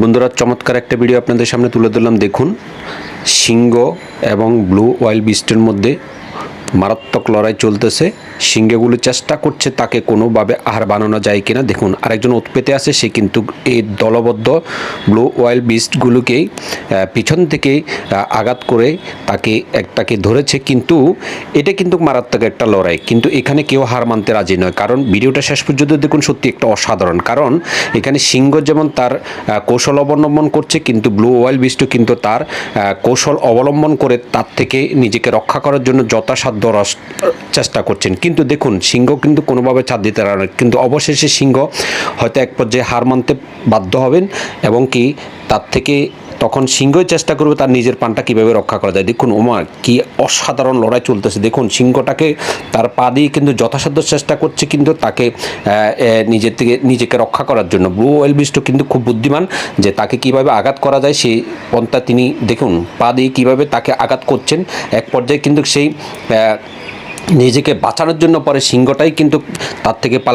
বন্ধুরা, চমৎকার একটা ভিডিও আপনাদের সামনে তুলে ধরলাম। দেখুন, সিংহ এবং ব্লু ওয়াইল্ড বিস্টের মধ্যে মারাত্মক লড়াই চলতেছে। সিংহগুলো চেষ্টা করছে তাকে কোনোভাবে আহার বানানো যায় কিনা। দেখুন, আরেকজন ওত পেতে আছে, সে কিন্তু এই দলবদ্ধ ব্লু ওয়াইল্ড বিস্টগুলোকেই পিছন থেকে আঘাত করে তাকে ধরেছে। কিন্তু এটা কিন্তু মারাত্মক একটা লড়াই, কিন্তু এখানে কেউ হার মানতে রাজি নয়। কারণ ভিডিওটা শেষ পর্যন্ত দেখুন, সত্যি একটা অসাধারণ। কারণ এখানে সিংহ যেমন তার কৌশল অবলম্বন করছে, কিন্তু ব্লু ওয়াইল্ড বিস্টও কিন্তু তার কৌশল অবলম্বন করে তার থেকে নিজেকে রক্ষা করার জন্য যথাসাধ্য চেষ্টা করছেন। কিন্তু দেখুন, সিংহ কিন্তু কোনোভাবে ছাড় দিতে পারে না। কিন্তু অবশেষে সিংহ হয়তো এক পর্যায়ে হার মানতে বাধ্য হবেন, এবং কি তার থেকে তখন সিংহই চেষ্টা করবে তার নিজের প্রাণটা কীভাবে রক্ষা করা যায়। দেখুন ওমা, কি অসাধারণ লড়াই চলতেছে। দেখুন, সিংহটাকে তার পা দিয়ে কিন্তু যথাসাধ্য চেষ্টা করছে, কিন্তু তাকে নিজেকে রক্ষা করার জন্য। ব্লু ওয়াইল্ড বিস্টও কিন্তু খুব বুদ্ধিমান, যে তাকে কিভাবে আঘাত করা যায় সেই পন্থা তিনি দেখুন পা দিয়ে কীভাবে তাকে আঘাত করছেন। এক পর্যায়ে কিন্তু সেই নিজেকে বাঁচানোর জন্য পরে সিংহটাই কিন্তু তার থেকে পালা